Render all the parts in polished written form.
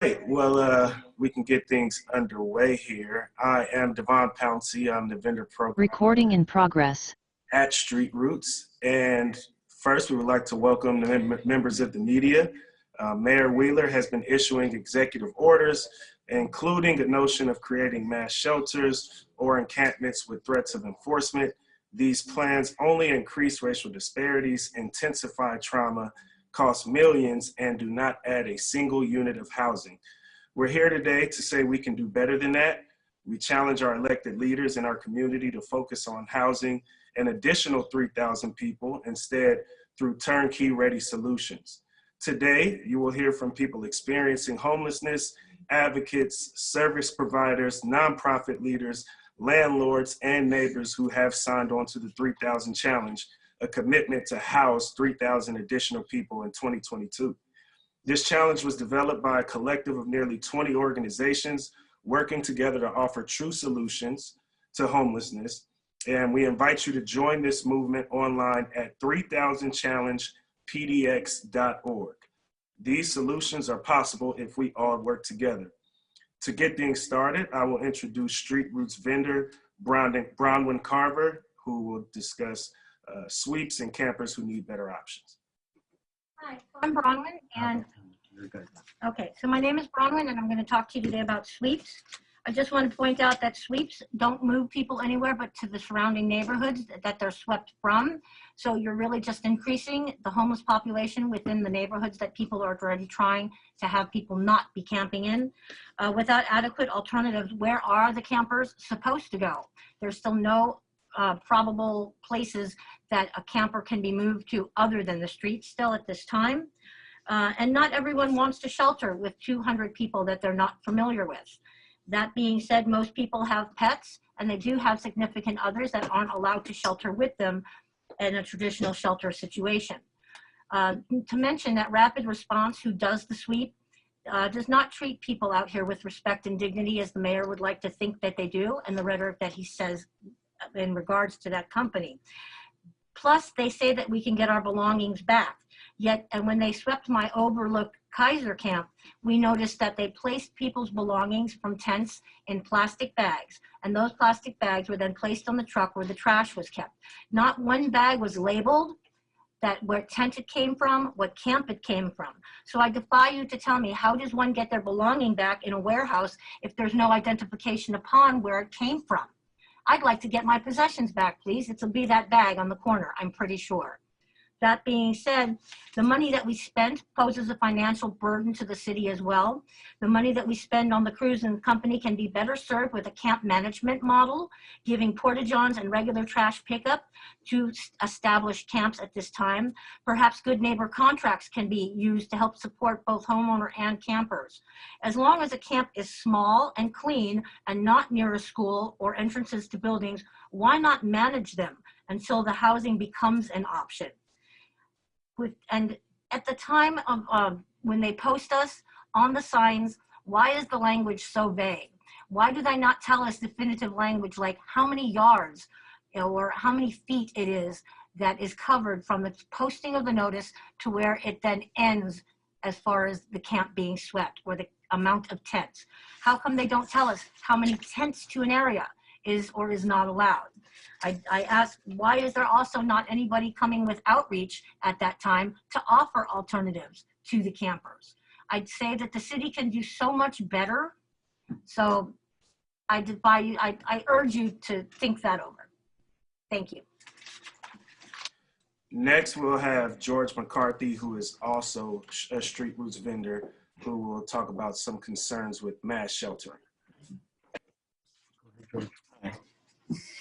Hey, well, we can get things underway here. I am Devon Pouncey. I'm the vendor program Recording in progress at Street Roots. And first, we would like to welcome the members of the media. Mayor Wheeler has been issuing executive orders, including the notion of creating mass shelters or encampments with threats of enforcement. These plans only increase racial disparities, intensify trauma, cost millions, and do not add a single unit of housing. We're here today to say we can do better than that. We challenge our elected leaders in our community to focus on housing an additional 3,000 people instead through turnkey ready solutions. Today, you will hear from people experiencing homelessness, advocates, service providers, nonprofit leaders, landlords, and neighbors who have signed on to the 3,000 Challenge, a commitment to house 3,000 additional people in 2022. This challenge was developed by a collective of nearly 20 organizations working together to offer true solutions to homelessness. And we invite you to join this movement online at 3000challengepdx.org. These solutions are possible if we all work together. To get things started, I will introduce Street Roots vendor Bronwyn Carver, who will discuss sweeps and campers who need better options. Hi, I'm Bronwyn, and okay, so my name is Bronwyn, and I'm going to talk to you today about sweeps. I just want to point out that sweeps don't move people anywhere but to the surrounding neighborhoods that they're swept from. So you're really just increasing the homeless population within the neighborhoods that people are already trying to have people not be camping in. Without adequate alternatives, where are the campers supposed to go? There's still no probable places that a camper can be moved to other than the street still at this time. And not everyone wants to shelter with 200 people that they're not familiar with. That being said, most people have pets, and they do have significant others that aren't allowed to shelter with them in a traditional shelter situation. To mention that Rapid Response, who does the sweep, does not treat people out here with respect and dignity as the mayor would like to think that they do, and the rhetoric that he says in regards to that company. Plus, they say that we can get our belongings back. Yet, and when they swept my overlooked Kaiser camp, we noticed that they placed people's belongings from tents in plastic bags. And those plastic bags were then placed on the truck where the trash was kept. Not one bag was labeled that where tent it came from, what camp it came from. So I defy you to tell me, how does one get their belonging back in a warehouse if there's no identification upon where it came from? I'd like to get my possessions back, please. It'll be that bag on the corner, I'm pretty sure. That being said, the money that we spent poses a financial burden to the city as well. The money that we spend on the cruise and company can be better served with a camp management model, giving porta-johns and regular trash pickup to establish camps at this time. Perhaps good neighbor contracts can be used to help support both homeowner and campers. As long as a camp is small and clean and not near a school or entrances to buildings, why not manage them until the housing becomes an option? And at the time of when they post us on the signs, why is the language so vague? Why do they not tell us definitive language like how many yards or how many feet it is that is covered from the posting of the notice to where it then ends as far as the camp being swept or the amount of tents? How come they don't tell us how many tents to an area is or is not allowed? I asked, why is there also not anybody coming with outreach at that time to offer alternatives to the campers? I'd say that the city can do so much better. So I defy you, I urge you to think that over. Thank you. Next, we'll have George McCarthy, who is also a Street Roots vendor, who will talk about some concerns with mass sheltering.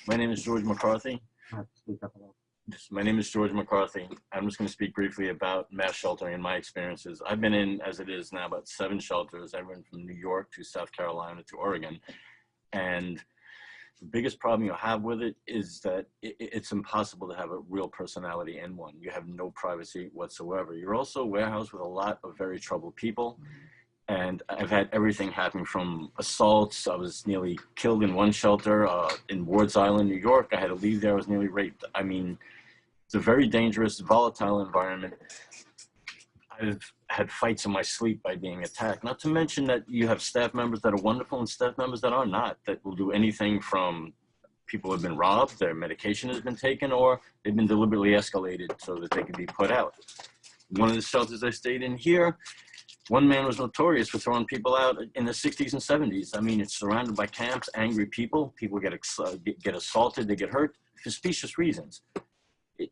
My name is George McCarthy. I'm just going to speak briefly about mass sheltering and my experiences. I've been in, as it is now, about 7 shelters. I went from New York to South Carolina to Oregon. And the biggest problem you have with it is that it's impossible to have a real personality in one. You have no privacy whatsoever. You're also a warehouse with a lot of very troubled people. And I've had everything happen from assaults. I was nearly killed in one shelter in Wards Island, New York. I had to leave there. I was nearly raped. I mean, it's a very dangerous, volatile environment. I've had fights in my sleep by being attacked. Not to mention that you have staff members that are wonderful and staff members that are not, that will do anything from people have been robbed, their medication has been taken, or they've been deliberately escalated so that they can be put out. One of the shelters I stayed in here, one man was notorious for throwing people out in the 60s and 70s. I mean, it's surrounded by camps, angry people. People get assaulted, they get hurt for specious reasons.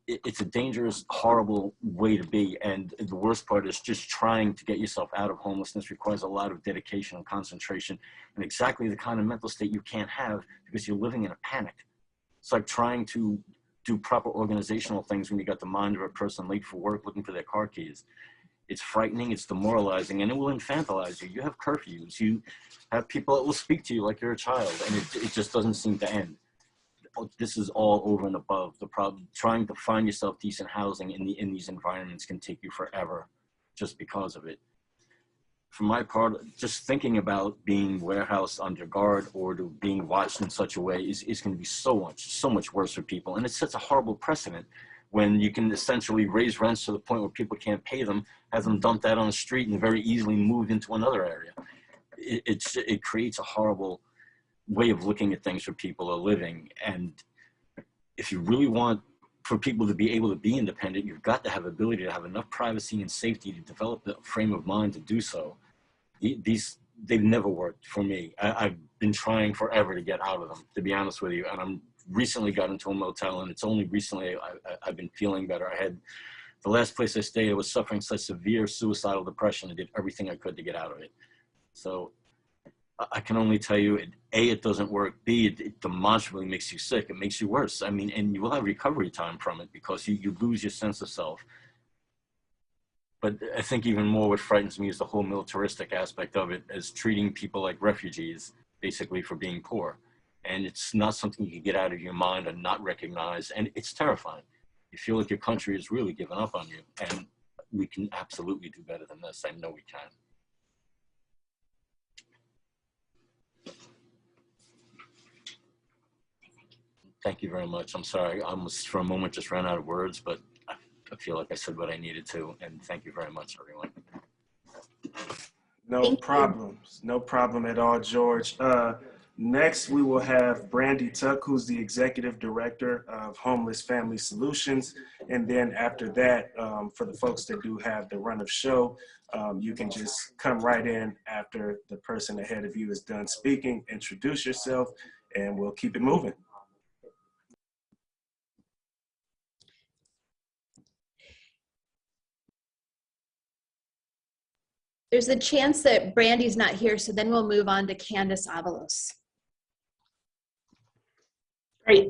It's a dangerous, horrible way to be. And the worst part is just trying to get yourself out of homelessness requires a lot of dedication and concentration and exactly the kind of mental state you can't have because you're living in a panic. It's like trying to do proper organizational things when you got the mind of a person late for work looking for their car keys. It's frightening, it's demoralizing, and it will infantilize you. You have curfews, you have people that will speak to you like you're a child, and it just doesn't seem to end. This is all over and above the problem. Trying to find yourself decent housing in these environments can take you forever just because of it. For my part, just thinking about being warehoused under guard or to being watched in such a way is going to be so much worse for people. And it sets a horrible precedent when you can essentially raise rents to the point where people can't pay them, have them dumped out on the street and very easily moved into another area. It creates a horrible way of looking at things for people are living. And if you really want for people to be able to be independent, you've got to have ability to have enough privacy and safety to develop the frame of mind to do so. They've never worked for me. I've been trying forever to get out of them, to be honest with you. And I'm recently got into a motel, and it's only recently I've been feeling better. The last place I stayed, I was suffering such severe suicidal depression. I did everything I could to get out of it. So I can only tell you, A, it doesn't work. B, it demonstrably makes you sick. It makes you worse. I mean, and you will have recovery time from it because you lose your sense of self. But I think even more what frightens me is the whole militaristic aspect of it, as treating people like refugees, basically for being poor. And it's not something you can get out of your mind and not recognize. And it's terrifying. You feel like your country has really given up on you. And we can absolutely do better than this. I know we can. Thank you very much. I'm sorry. I almost for a moment just ran out of words, but I feel like I said what I needed to. And thank you very much, everyone. No problems. No problem at all, George. Next, we will have Brandy Tuck, who's the Executive Director of Homeless Family Solutions. And then after that, for the folks that do have the run of show, you can just come right in after the person ahead of you is done speaking, introduce yourself, and we'll keep it moving. There's a chance that Brandy's not here, so then we'll move on to Candice Alvarado. Great.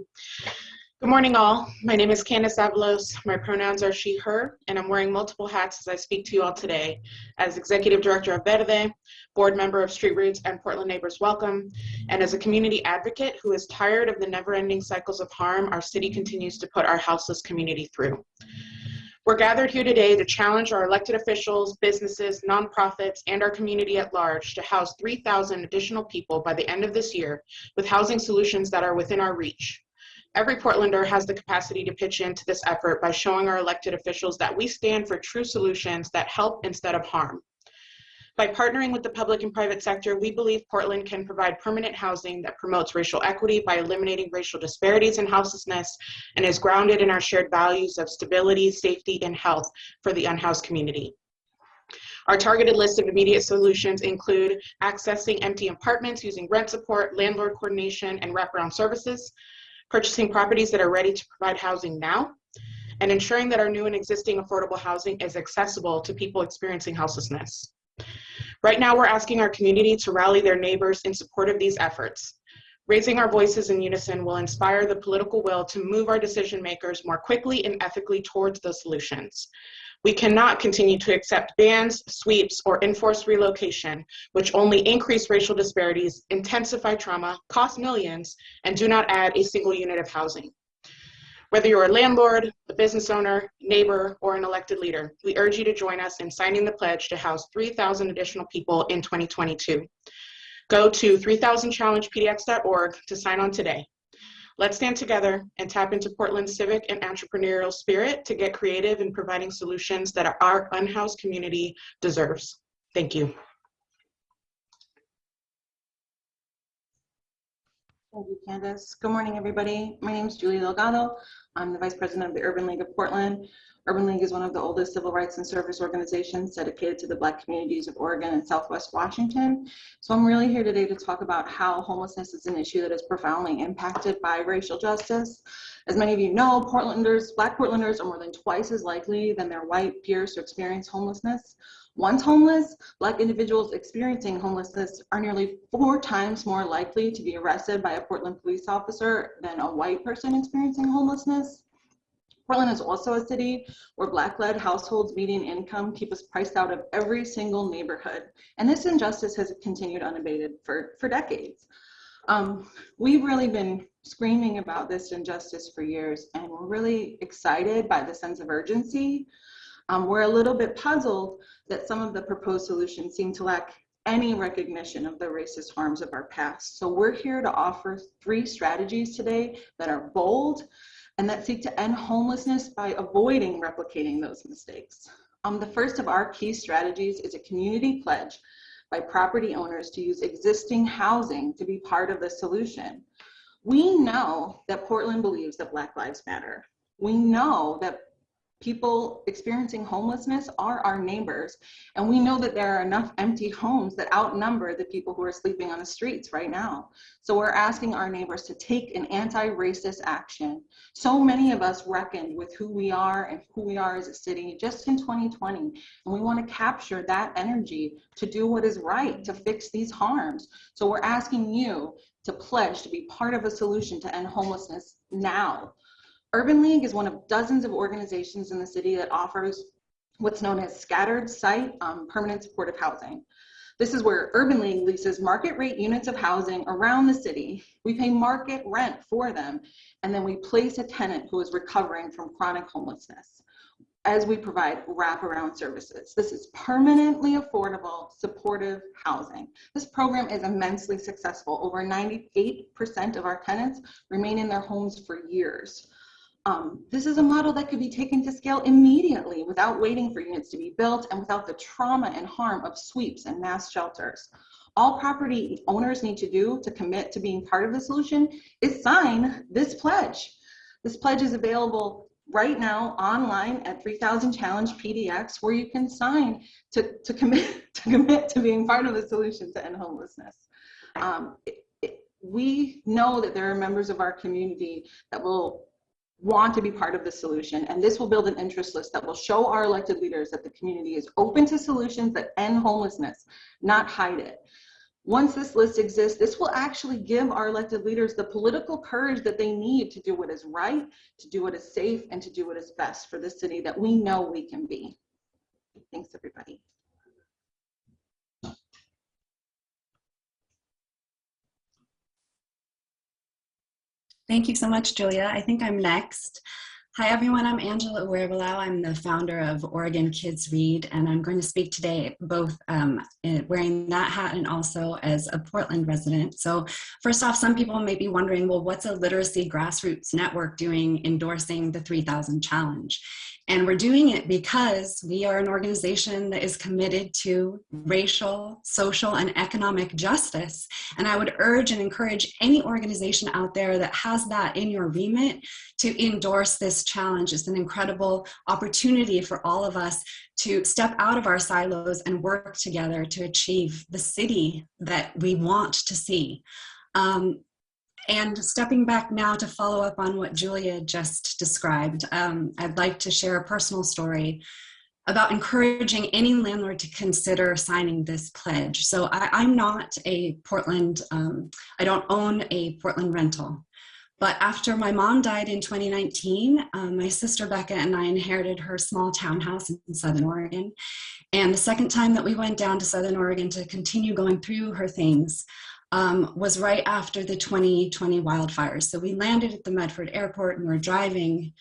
Good morning, all. My name is Candice Alvarado. My pronouns are she, her, and I'm wearing multiple hats as I speak to you all today as Executive Director of Verde, Board Member of Street Roots and Portland Neighbors Welcome, and as a community advocate who is tired of the never-ending cycles of harm our city continues to put our houseless community through. We're gathered here today to challenge our elected officials, businesses, nonprofits, and our community at large to house 3,000 additional people by the end of this year with housing solutions that are within our reach. Every Portlander has the capacity to pitch into this effort by showing our elected officials that we stand for true solutions that help instead of harm. By partnering with the public and private sector, we believe Portland can provide permanent housing that promotes racial equity by eliminating racial disparities in houselessness and is grounded in our shared values of stability, safety, and health for the unhoused community. Our targeted list of immediate solutions include accessing empty apartments using rent support, landlord coordination, and wraparound services, purchasing properties that are ready to provide housing now, and ensuring that our new and existing affordable housing is accessible to people experiencing houselessness. Right now, we're asking our community to rally their neighbors in support of these efforts. Raising our voices in unison will inspire the political will to move our decision makers more quickly and ethically towards the solutions. We cannot continue to accept bans, sweeps, or enforced relocation, which only increase racial disparities, intensify trauma, cost millions, and do not add a single unit of housing. Whether you're a landlord, a business owner, neighbor, or an elected leader, we urge you to join us in signing the pledge to house 3,000 additional people in 2022. Go to 3000challengepdx.org to sign on today. Let's stand together and tap into Portland's civic and entrepreneurial spirit to get creative in providing solutions that our unhoused community deserves. Thank you. Thank you, Candice. Good morning, everybody. My name is Julie Delgado. I'm the Vice President of the Urban League of Portland. Urban League is one of the oldest civil rights and service organizations dedicated to the Black communities of Oregon and Southwest Washington. So I'm really here today to talk about how homelessness is an issue that is profoundly impacted by racial justice. As many of you know, Black Portlanders are more than twice as likely than their white peers to experience homelessness. Once homeless, Black individuals experiencing homelessness are nearly 4 times more likely to be arrested by a Portland police officer than a white person experiencing homelessness. Portland is also a city where Black-led households' median income keep us priced out of every single neighborhood. And this injustice has continued unabated for decades. We've really been screaming about this injustice for years, and we're really excited by the sense of urgency. We're a little bit puzzled that some of the proposed solutions seem to lack any recognition of the racist harms of our past. So we're here to offer 3 strategies today that are bold and that seek to end homelessness by avoiding replicating those mistakes. The first of our key strategies is a community pledge by property owners to use existing housing to be part of the solution. We know that Portland believes that Black lives matter. We know that people experiencing homelessness are our neighbors, and we know that there are enough empty homes that outnumber the people who are sleeping on the streets right now. So we're asking our neighbors to take an anti-racist action. So many of us reckoned with who we are and who we are as a city just in 2020, and we want to capture that energy to do what is right, to fix these harms. So we're asking you to pledge to be part of a solution to end homelessness now. Urban League is one of dozens of organizations in the city that offers what's known as scattered site permanent supportive housing. This is where Urban League leases market rate units of housing around the city. We pay market rent for them, and then we place a tenant who is recovering from chronic homelessness as we provide wraparound services. This is permanently affordable, supportive housing. This program is immensely successful. Over 98% of our tenants remain in their homes for years. This is a model that could be taken to scale immediately without waiting for units to be built and without the trauma and harm of sweeps and mass shelters. All property owners need to do to commit to being part of the solution is sign this pledge. This pledge is available right now online at 3000 Challenge PDX, where you can sign to commit to being part of the solution to end homelessness. We know that there are members of our community that will want to be part of the solution, and this will build an interest list that will show our elected leaders that the community is open to solutions that end homelessness, not hide it. Once this list exists, this will actually give our elected leaders the political courage that they need to do what is right, to do what is safe, and to do what is best for the city that we know we can be. Thanks, everybody. Thank you so much, Julia. I think I'm next. Hi, everyone. I'm Angela Huerrello. I'm the founder of Oregon Kids Read, and I'm going to speak today both wearing that hat and also as a Portland resident. So first off, some people may be wondering, well, what's a literacy grassroots network doing endorsing the 3000 Challenge? And we're doing it because we are an organization that is committed to racial, social, and economic justice. And I would urge and encourage any organization out there that has that in your remit to endorse this challenge. It's an incredible opportunity for all of us to step out of our silos and work together to achieve the city that we want to see. And stepping back now to follow up on what Julia just described, I'd like to share a personal story about encouraging any landlord to consider signing this pledge. So I'm not a Portland, I don't own a Portland rental. But after my mom died in 2019, my sister Becca and I inherited her small townhouse in Southern Oregon. And the second time that we went down to Southern Oregon to continue going through her things, was right after the 2020 wildfires. So we landed at the Medford airport and we're driving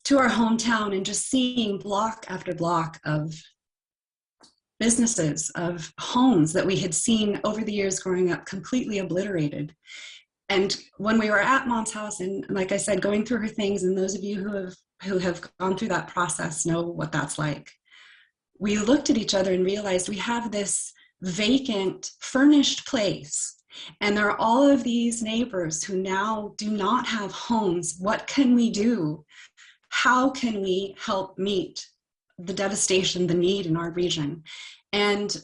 to our hometown and just seeing block after block of businesses, of homes that we had seen over the years growing up completely obliterated. And when we were at Mom's house, and like I said, going through her things, and those of you who have gone through that process know what that's like. We looked at each other and realized we have this vacant, furnished place. And there are all of these neighbors who now do not have homes. What can we do? How can we help meet the devastation, the need in our region? And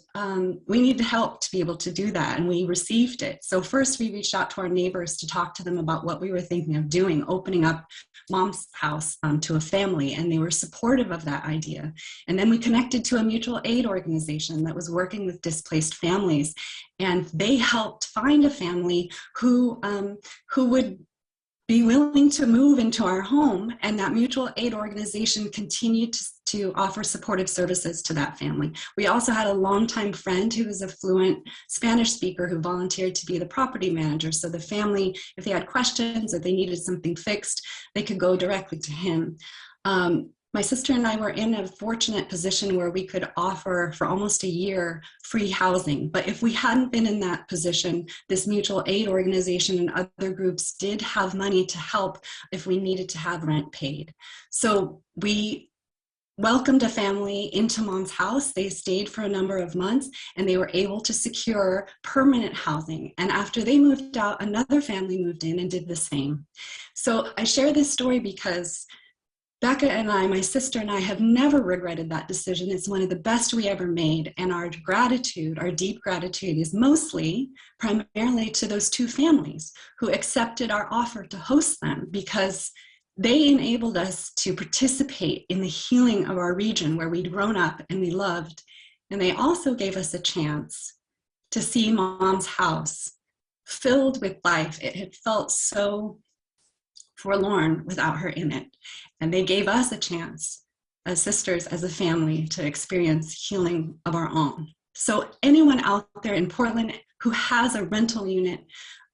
we need help to be able to do that, and we received it. So first we reached out to our neighbors to talk to them about what we were thinking of doing, opening up Mom's house to a family, and they were supportive of that idea. And then we connected to a mutual aid organization that was working with displaced families, and they helped find a family who would be willing to move into our home, and that mutual aid organization continued to offer supportive services to that family. We also had a longtime friend who was a fluent Spanish speaker who volunteered to be the property manager. So the family, if they had questions or they needed something fixed, they could go directly to him. My sister and I were in a fortunate position where we could offer for almost a year free housing. But if we hadn't been in that position, this mutual aid organization and other groups did have money to help if we needed to have rent paid. So we welcomed a family into Mom's house. They stayed for a number of months, and they were able to secure permanent housing. And after they moved out, another family moved in and did the same. So I share this story because Becca and I, my sister and I, have never regretted that decision. It's one of the best we ever made. And our gratitude, our deep gratitude, is primarily to those two families who accepted our offer to host them, because they enabled us to participate in the healing of our region where we'd grown up and we loved. And they also gave us a chance to see Mom's house filled with life. It had felt so forlorn without her in it. And they gave us a chance as sisters, as a family, to experience healing of our own. So anyone out there in Portland who has a rental unit,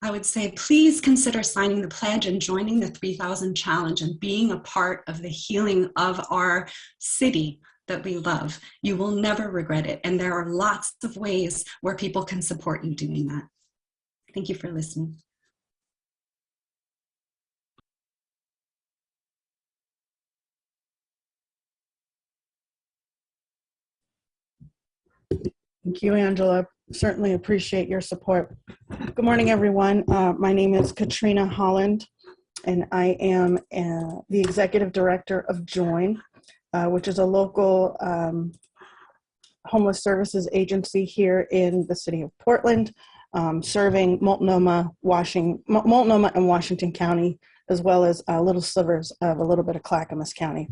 I would say, please consider signing the pledge and joining the 3,000 Challenge and being a part of the healing of our city that we love. You will never regret it. And there are lots of ways where people can support you doing that. Thank you for listening. Thank you, Angela. Certainly appreciate your support. Good morning, everyone. My name is Katrina Holland, and I am the Executive Director of JOIN, which is a local homeless services agency here in the city of Portland, serving Multnomah and Washington County, as well as little slivers of a little bit of Clackamas County.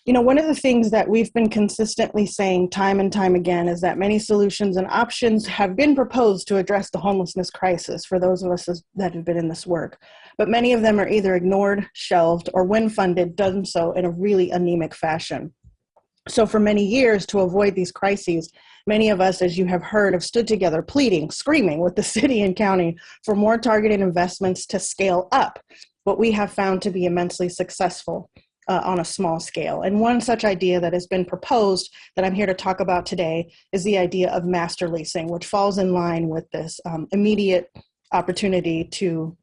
You know, one of the things that we've been consistently saying time and time again is that many solutions and options have been proposed to address the homelessness crisis for those of us that have been in this work. But many of them are either ignored, shelved, or when funded, done so in a really anemic fashion. So for many years, to avoid these crises, many of us, as you have heard, have stood together pleading, screaming with the city and county for more targeted investments to scale up what we have found to be immensely successful on a small scale. And one such idea that has been proposed that I'm here to talk about today is the idea of master leasing, which falls in line with this immediate opportunity to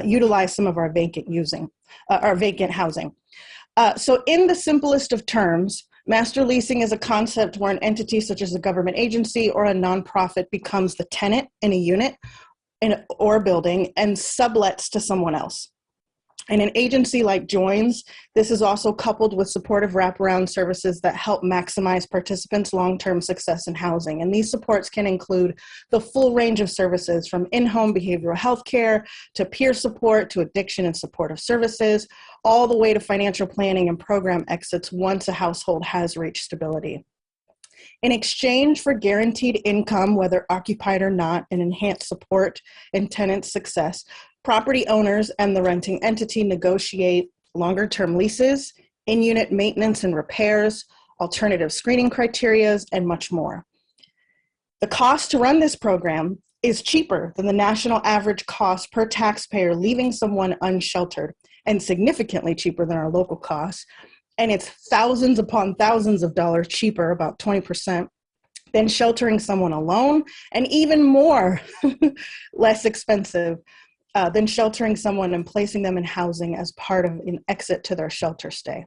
utilize some of our vacant housing. So in the simplest of terms, master leasing is a concept where an entity such as a government agency or a nonprofit becomes the tenant in a unit or building and sublets to someone else. In an agency like JOIN's, this is also coupled with supportive wraparound services that help maximize participants' long-term success in housing. And these supports can include the full range of services from in-home behavioral health care to peer support to addiction and supportive services, all the way to financial planning and program exits once a household has reached stability. In exchange for guaranteed income, whether occupied or not, and enhanced support in tenant success, property owners and the renting entity negotiate longer-term leases, in-unit maintenance and repairs, alternative screening criteria, and much more. The cost to run this program is cheaper than the national average cost per taxpayer leaving someone unsheltered, and significantly cheaper than our local costs. And it's thousands upon thousands of dollars cheaper, about 20%, than sheltering someone alone, and even more less expensive than sheltering someone and placing them in housing as part of an exit to their shelter stay.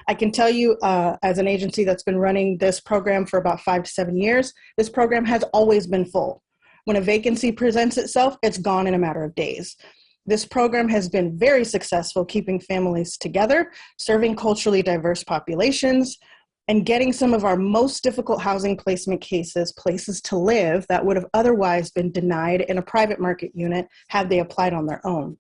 I can tell you, as an agency that's been running this program for about 5 to 7 years, this program has always been full. When a vacancy presents itself, it's gone in a matter of days. This program has been very successful keeping families together, serving culturally diverse populations, and getting some of our most difficult housing placement cases places to live that would have otherwise been denied in a private market unit had they applied on their own.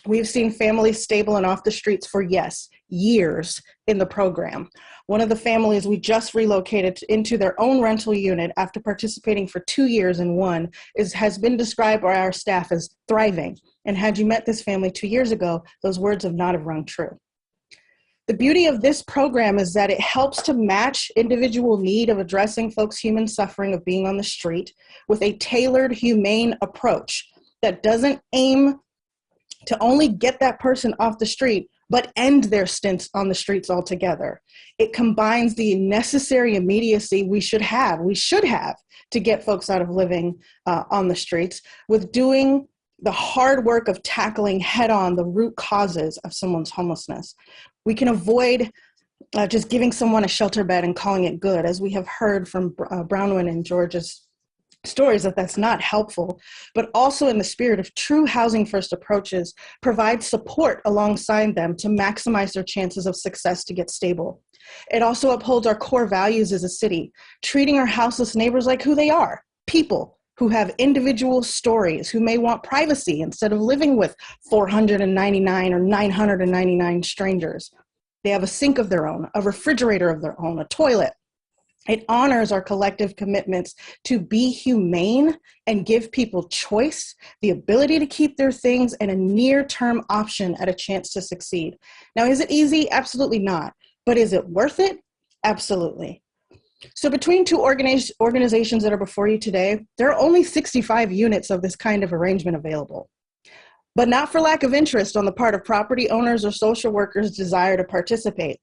We've seen families stable and off the streets for, yes, years in the program. One of the families we just relocated into their own rental unit after participating for 2 years in one has been described by our staff as thriving. And had you met this family 2 years ago, those words have not have rung true. The beauty of this program is that it helps to match individual need of addressing folks' human suffering of being on the street with a tailored, humane approach that doesn't aim to only get that person off the street, but end their stints on the streets altogether. It combines the necessary immediacy we should have to get folks out of living on the streets with doing the hard work of tackling head-on the root causes of someone's homelessness. We can avoid just giving someone a shelter bed and calling it good, as we have heard from Bronwyn and George's stories that's not helpful, but also in the spirit of true housing first approaches, provide support alongside them to maximize their chances of success to get stable. It also upholds our core values as a city, treating our houseless neighbors like who they are, people who have individual stories, who may want privacy instead of living with 499 or 999 strangers. They have a sink of their own, a refrigerator of their own, a toilet. It honors our collective commitments to be humane and give people choice, the ability to keep their things, and a near-term option at a chance to succeed. Now, is it easy? Absolutely not. But is it worth it? Absolutely. So between two organizations that are before you today, there are only 65 units of this kind of arrangement available. But not for lack of interest on the part of property owners or social workers' desire to participate,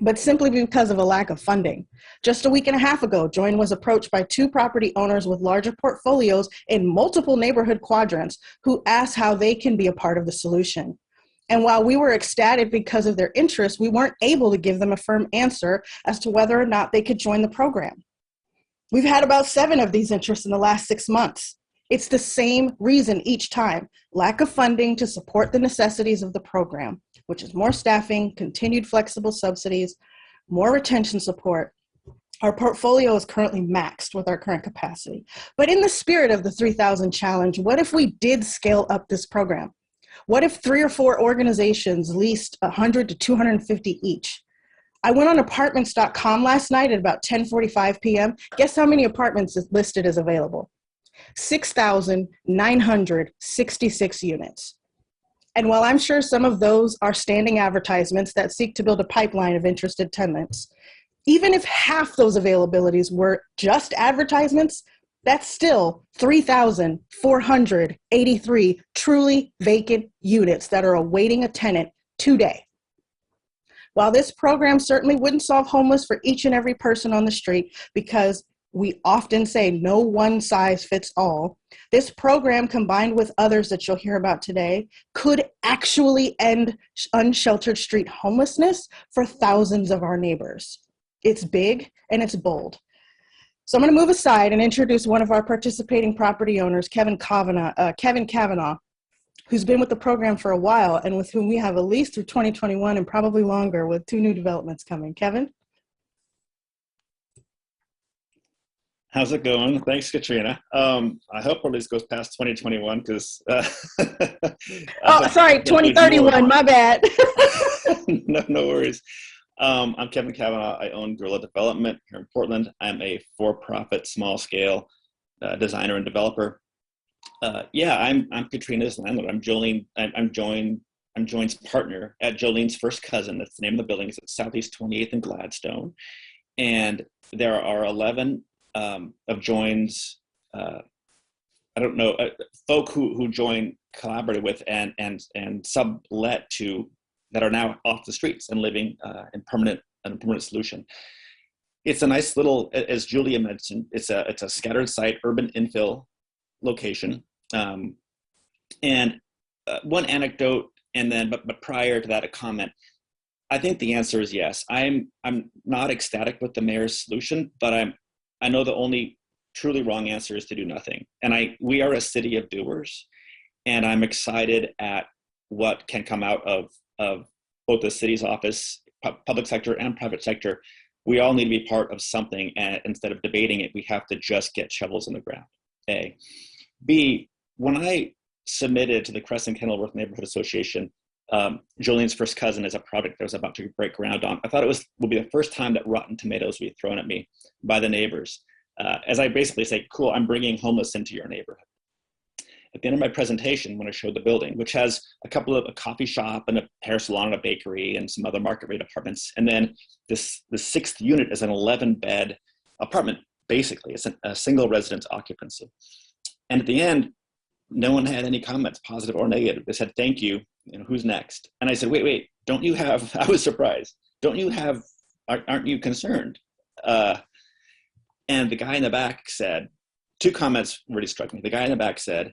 but simply because of a lack of funding. Just a week and a half ago, Join was approached by 2 property owners with larger portfolios in multiple neighborhood quadrants who asked how they can be a part of the solution. And while we were ecstatic because of their interest, we weren't able to give them a firm answer as to whether or not they could join the program. We've had about 7 of these interests in the last 6 months. It's the same reason each time: lack of funding to support the necessities of the program, which is more staffing, continued flexible subsidies, more retention support. Our portfolio is currently maxed with our current capacity. But in the spirit of the 3,000 challenge, what if we did scale up this program? What if 3 or 4 organizations leased 100 to 250 each? I went on apartments.com last night at about 10:45 p.m. Guess how many apartments is listed as available? 6,966 units. And while I'm sure some of those are standing advertisements that seek to build a pipeline of interested tenants, even if half those availabilities were just advertisements, that's still 3,483 truly vacant units that are awaiting a tenant today. While this program certainly wouldn't solve homeless for each and every person on the street, because we often say no one size fits all, this program, combined with others that you'll hear about today, could actually end unsheltered street homelessness for thousands of our neighbors. It's big and it's bold. So I'm going to move aside and introduce one of our participating property owners, Kevin Cavanaugh, who's been with the program for a while and with whom we have a lease through 2021 and probably longer, with 2 new developments coming. Kevin? How's it going? Thanks, Katrina. I hope our lease goes past 2021 because... oh, sorry, 2031, my bad. No worries. I'm Kevin Cavanaugh. I own Guerrilla Development here in Portland. I'm a for-profit, small-scale designer and developer. I'm Katrina's landlord. I'm Join's partner at Jolene's First Cousin. That's the name of the building. It's at Southeast 28th and Gladstone. And there are 11 of Join's, folk who Join collaborated with and sublet to, that are now off the streets and living in a permanent solution. it's a nice little, as Julia mentioned, it's a scattered site, urban infill location. And one anecdote, and then, but prior to that, a comment. I think the answer is yes. I'm not ecstatic with the mayor's solution, but I know the only truly wrong answer is to do nothing. And we are a city of doers, and I'm excited at what can come out of both the city's office, public sector and private sector. We all need to be part of something, and instead of debating it, we have to just get shovels in the ground, A. B, when I submitted to the Crescent Kenilworth Neighborhood Association, Jolene's first cousin is a project that I was about to break ground on. I thought it would be the first time that rotten tomatoes would be thrown at me by the neighbors. As I basically say, cool, I'm bringing homeless into your neighborhood. At the end of my presentation, when I showed the building, which has a coffee shop and a hair salon and a bakery and some other market rate apartments, and then the sixth unit is an 11-bed apartment, basically. It's a single residence occupancy. And at the end, no one had any comments, positive or negative. They said, thank you, who's next? And I said, wait, don't you have, I was surprised. Aren't you concerned? And the guy in the back said, two comments really struck me. The guy in the back said,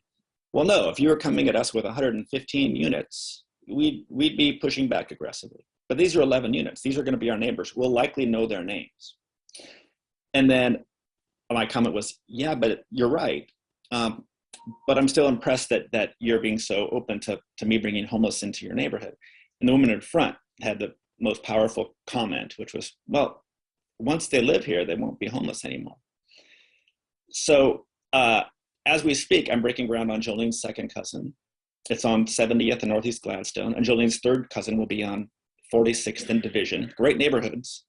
well, no, if you were coming at us with 115 units, we'd be pushing back aggressively. But these are 11 units. These are going to be our neighbors. We'll likely know their names. And then my comment was, yeah, but you're right. But I'm still impressed that you're being so open to me bringing homeless into your neighborhood. And the woman in front had the most powerful comment, which was, well, once they live here, they won't be homeless anymore. So as we speak, I'm breaking ground on Jolene's second cousin. It's on 70th and Northeast Gladstone, and Jolene's third cousin will be on 46th and Division. Great neighborhoods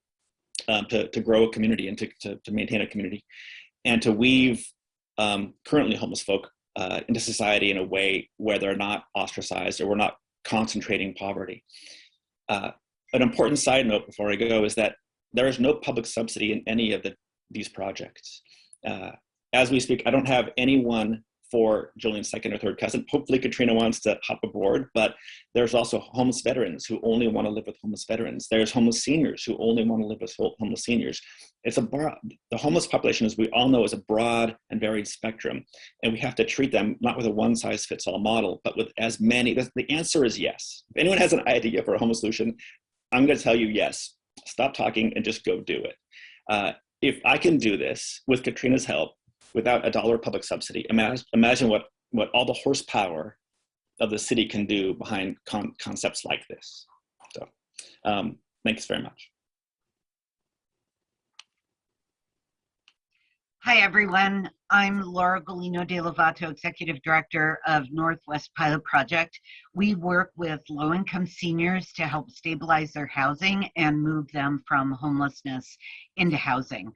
to grow a community and to maintain a community, and to weave currently homeless folk into society in a way where they're not ostracized or we're not concentrating poverty. An important side note before I go is that there is no public subsidy in any of these projects. As we speak, I don't have anyone for Jolene's second or third cousin. Hopefully Katrina wants to hop aboard, but there's also homeless veterans who only want to live with homeless veterans. There's homeless seniors who only want to live with homeless seniors. The homeless population, as we all know, is a broad and varied spectrum, and we have to treat them not with a one-size-fits-all model, but with as many. The answer is yes. If anyone has an idea for a homeless solution, I'm going to tell you yes. Stop talking and just go do it. If I can do this with Katrina's help, without $1 public subsidy, imagine what all the horsepower of the city can do behind concepts like this. So thanks very much. Hi, everyone. I'm Laura Golino DeLavato, Executive Director of Northwest Pilot Project. We work with low-income seniors to help stabilize their housing and move them from homelessness into housing.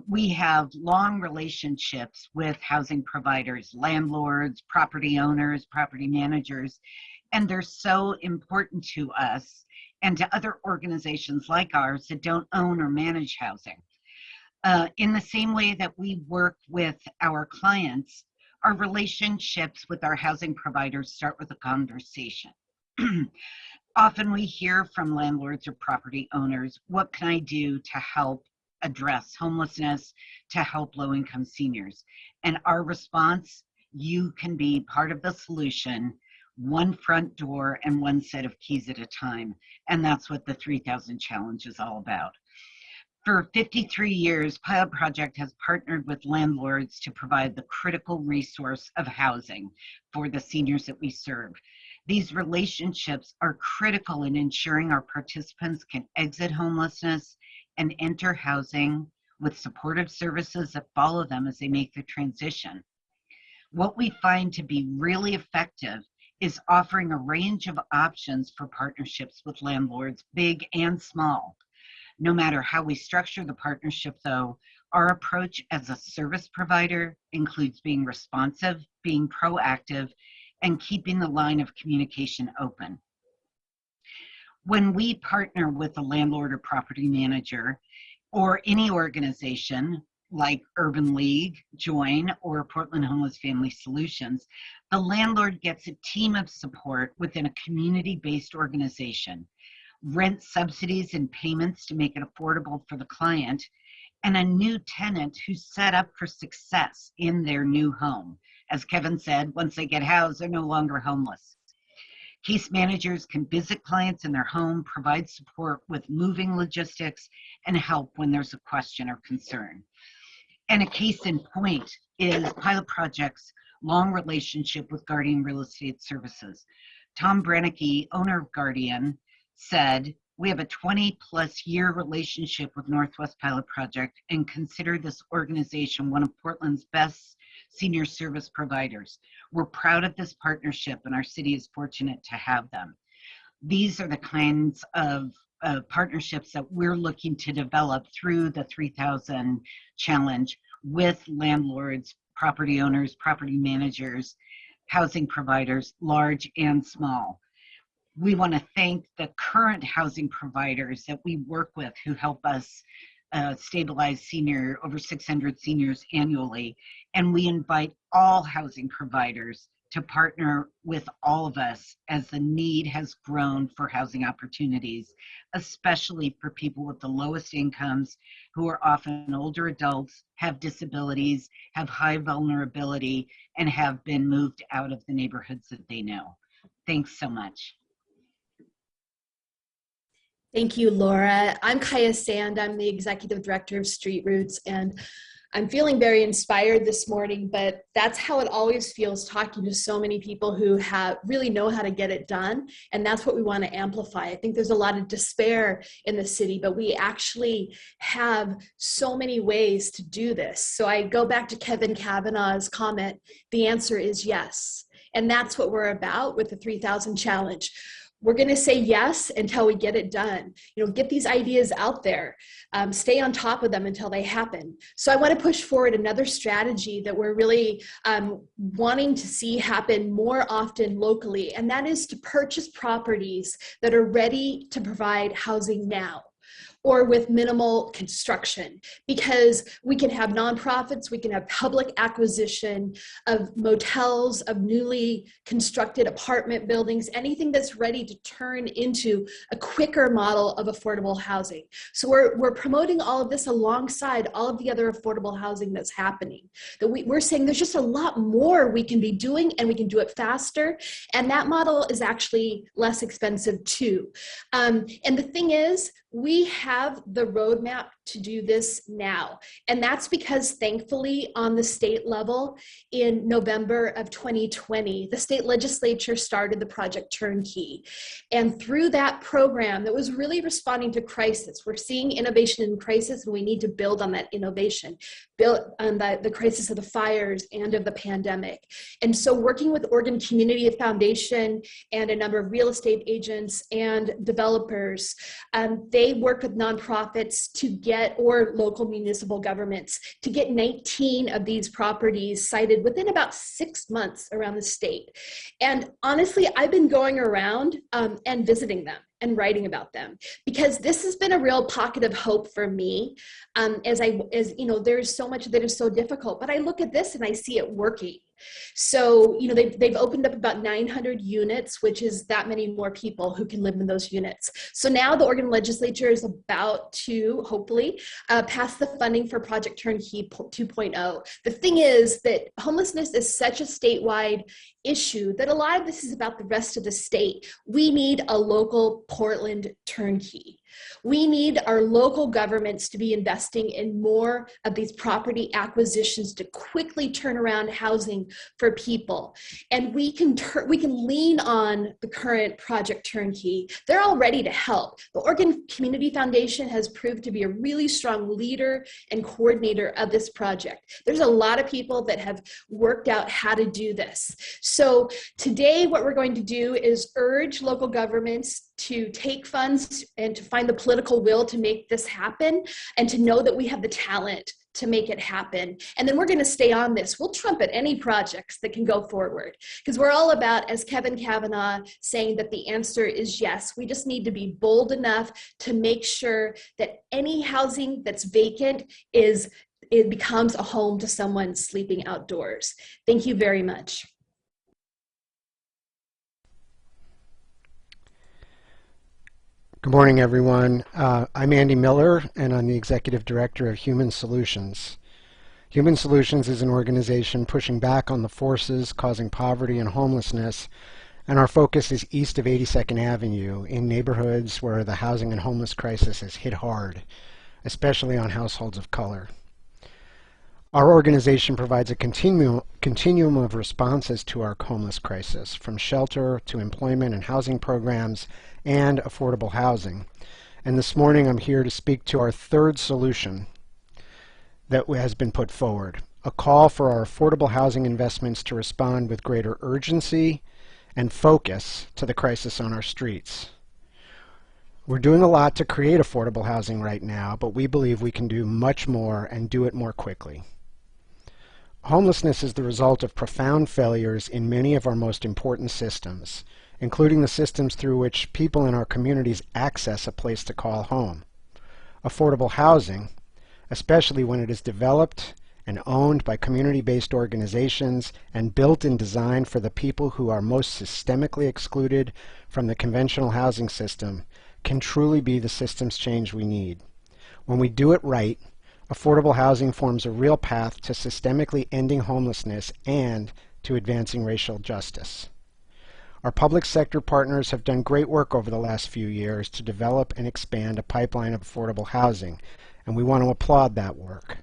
We have long relationships with housing providers, landlords, property owners, property managers, and they're so important to us and to other organizations like ours that don't own or manage housing. In the same way that we work with our clients, our relationships with our housing providers start with a conversation. Often we hear from landlords or property owners, what can I do to help address homelessness, to help low-income seniors? And our response, you can be part of the solution, one front door and one set of keys at a time. And that's what the 3000 Challenge is all about. For 53 years, Pilot Project has partnered with landlords to provide the critical resource of housing for the seniors that we serve. These relationships are critical in ensuring our participants can exit homelessness and enter housing with supportive services that follow them as they make the transition. What we find to be really effective is offering a range of options for partnerships with landlords, big and small. No matter how we structure the partnership, though, our approach as a service provider includes being responsive, being proactive, and keeping the line of communication open. When we partner with a landlord or property manager or any organization like Urban League, Join, or Portland Homeless Family Solutions, the landlord gets a team of support within a community-based organization. rent subsidies and payments to make it affordable for the client, and a new tenant who's set up for success in their new home. As Kevin said, once they get housed, they're no longer homeless. Case managers can visit clients in their home, provide support with moving logistics, and help when there's a question or concern. And a case in point is Pilot Project's long relationship with Guardian Real Estate Services. Tom Brennecke, owner of Guardian, said, "We have a 20-plus year relationship with Northwest Pilot Project and consider this organization one of Portland's best senior service providers. We're proud of this partnership, and our city is fortunate to have them." These are the kinds of partnerships that we're looking to develop through the 3000 challenge with landlords, property owners, property managers, housing providers, large and small. We want to thank the current housing providers that we work with who help us stabilize over 600 seniors annually. And we invite all housing providers to partner with all of us as the need has grown for housing opportunities, especially for people with the lowest incomes who are often older adults, have disabilities, have high vulnerability, and have been moved out of the neighborhoods that they know. Thanks so much. Thank you, Laura. I'm Kaya Sand. I'm the Executive Director of Street Roots, and I'm feeling very inspired this morning, but that's how it always feels talking to so many people who really know how to get it done, and that's what we want to amplify. I think there's a lot of despair in the city, but we actually have so many ways to do this. So I go back to Kevin Cavanaugh's comment, the answer is yes, and that's what we're about with the 3000 Challenge. We're going to say yes until we get it done. Get these ideas out there. Stay on top of them until they happen. So I want to push forward another strategy that we're really wanting to see happen more often locally, and that is to purchase properties that are ready to provide housing now, or with minimal construction, because we can have nonprofits, we can have public acquisition of motels, of newly constructed apartment buildings, anything that's ready to turn into a quicker model of affordable housing. So we're promoting all of this alongside all of the other affordable housing that's happening. That we're saying there's just a lot more we can be doing, and we can do it faster, and that model is actually less expensive too. And the thing is, we have the roadmap to do this now. And that's because, thankfully, on the state level, in November of 2020, the state legislature started the Project Turnkey. And through that program that was really responding to crisis, we're seeing innovation in crisis, and we need to build on that innovation, build on the crisis of the fires and of the pandemic. And so working with Oregon Community Foundation and a number of real estate agents and developers, they work with nonprofits to get, or local municipal governments, to get 19 of these properties sited within about 6 months around the state. And honestly, I've been going around and visiting them and writing about them, because this has been a real pocket of hope for me. As there's so much that is so difficult, but I look at this and I see it working. So, they've opened up about 900 units, which is that many more people who can live in those units. So now the Oregon legislature is about to, hopefully, pass the funding for Project Turnkey 2.0. The thing is that homelessness is such a statewide issue that a lot of this is about the rest of the state. We need a local Portland turnkey. We need our local governments to be investing in more of these property acquisitions to quickly turn around housing for people. And we can lean on the current Project Turnkey. They're all ready to help. The Oregon Community Foundation has proved to be a really strong leader and coordinator of this project. There's a lot of people that have worked out how to do this. So today, what we're going to do is urge local governments to take funds and to find the political will to make this happen, and to know that we have the talent to make it happen. And then we're going to stay on this. We'll trumpet any projects that can go forward, because we're all about, as Kevin Cavanaugh saying, that the answer is yes. We just need to be bold enough to make sure that any housing that's vacant it becomes a home to someone sleeping outdoors. Thank you very much. Good morning, everyone. I'm Andy Miller, and I'm the Executive Director of Human Solutions. Human Solutions is an organization pushing back on the forces causing poverty and homelessness, and our focus is east of 82nd Avenue in neighborhoods where the housing and homeless crisis has hit hard, especially on households of color. Our organization provides a continuum of responses to our homeless crisis, from shelter to employment and housing programs and affordable housing. And this morning I'm here to speak to our third solution that has been put forward, a call for our affordable housing investments to respond with greater urgency and focus to the crisis on our streets. We're doing a lot to create affordable housing right now, but we believe we can do much more and do it more quickly. Homelessness is the result of profound failures in many of our most important systems, including the systems through which people in our communities access a place to call home. Affordable housing, especially when it is developed and owned by community-based organizations and built and designed for the people who are most systemically excluded from the conventional housing system, can truly be the systems change we need. When we do it right, affordable housing forms a real path to systemically ending homelessness and to advancing racial justice. Our public sector partners have done great work over the last few years to develop and expand a pipeline of affordable housing, and we want to applaud that work.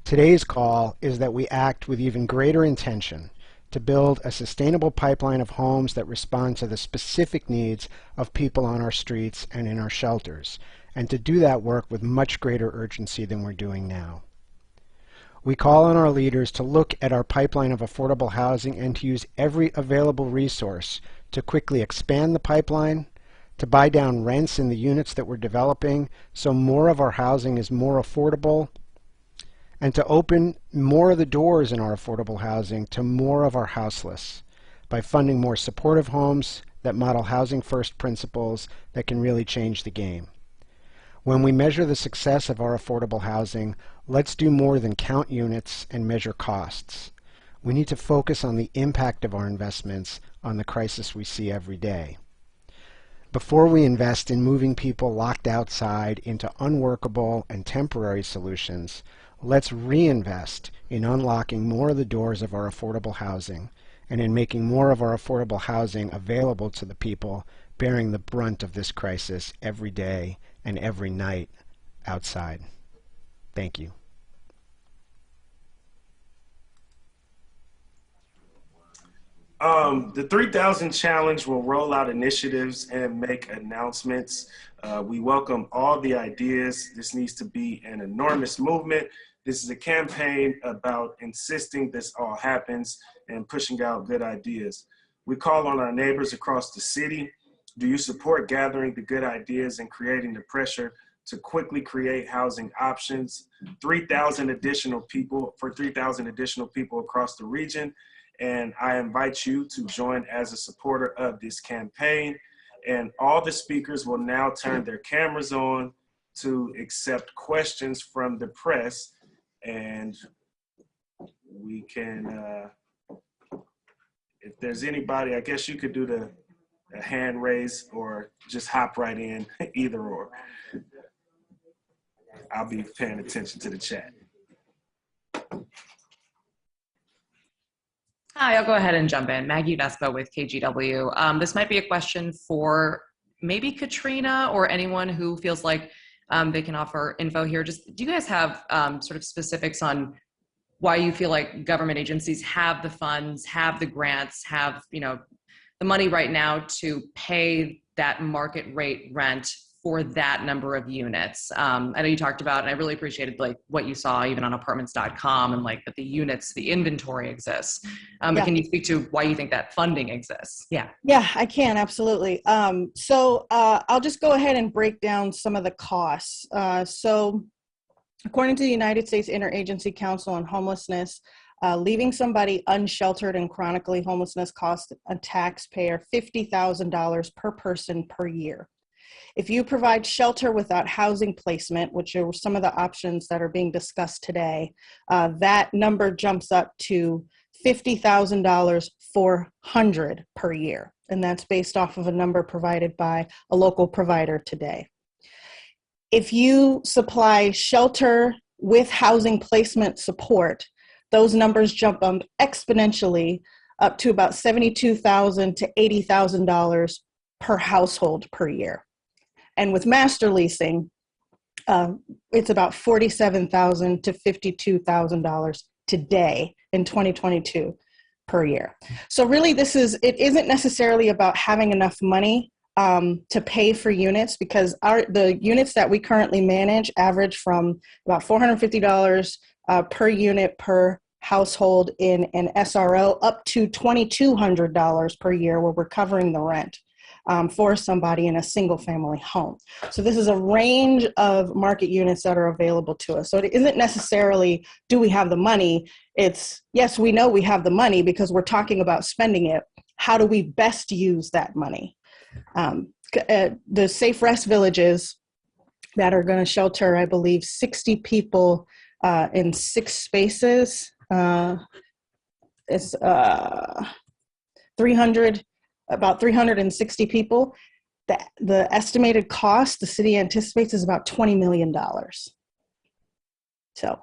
Today's call is that we act with even greater intention to build a sustainable pipeline of homes that respond to the specific needs of people on our streets and in our shelters, and to do that work with much greater urgency than we're doing now. We call on our leaders to look at our pipeline of affordable housing and to use every available resource to quickly expand the pipeline, to buy down rents in the units that we're developing so more of our housing is more affordable, and to open more of the doors in our affordable housing to more of our houseless by funding more supportive homes that model housing first principles that can really change the game. When we measure the success of our affordable housing, let's do more than count units and measure costs. We need to focus on the impact of our investments on the crisis we see every day. Before we invest in moving people locked outside into unworkable and temporary solutions, let's reinvest in unlocking more of the doors of our affordable housing and in making more of our affordable housing available to the people bearing the brunt of this crisis every day and every night outside. Thank you. The 3000 Challenge will roll out initiatives and make announcements. We welcome all the ideas. This needs to be an enormous movement. This is a campaign about insisting this all happens and pushing out good ideas. We call on our neighbors across the city. Do you support gathering the good ideas and creating the pressure to quickly create housing options? 3,000 additional people across the region. And I invite you to join as a supporter of this campaign. And all the speakers will now turn their cameras on to accept questions from the press. And we can, if there's anybody, I guess you could do a hand raise or just hop right in, either or. I'll be paying attention to the chat. Hi, I'll go ahead and jump in. Maggie Vespa with KGW. This might be a question for maybe Katrina or anyone who feels like they can offer info here. Just, do you guys have sort of specifics on why you feel like government agencies have the funds, have the grants, have, you know, the money right now to pay that market rate rent for that number of units? I know you talked about, and I really appreciated like what you saw even on apartments.com and like that the units, the inventory exists. But can you speak to why you think that funding exists? Yeah, I can, absolutely. So I'll just go ahead and break down some of the costs. So according to the United States Interagency Council on Homelessness, leaving somebody unsheltered and chronically homelessness costs a taxpayer $50,000 per person per year. If you provide shelter without housing placement, which are some of the options that are being discussed today, that number jumps up to $50,000 $400 per year. And that's based off of a number provided by a local provider today. If you supply shelter with housing placement support, those numbers jump up exponentially up to about $72,000 to $80,000 per household per year. And with master leasing, it's about $47,000 to $52,000 today in 2022 per year. So really it isn't necessarily about having enough money to pay for units, because the units that we currently manage average from about $450 per unit per household in an SRO up to $2,200 per year, where we're covering the rent for somebody in a single family home. So this is a range of market units that are available to us. So it isn't necessarily, do we have the money? It's, yes, we know we have the money because we're talking about spending it. How do we best use that money? The Safe Rest villages that are going to shelter, I believe, 60 people in 6 spaces. It's about 360 people. The estimated cost the city anticipates is about $20 million. So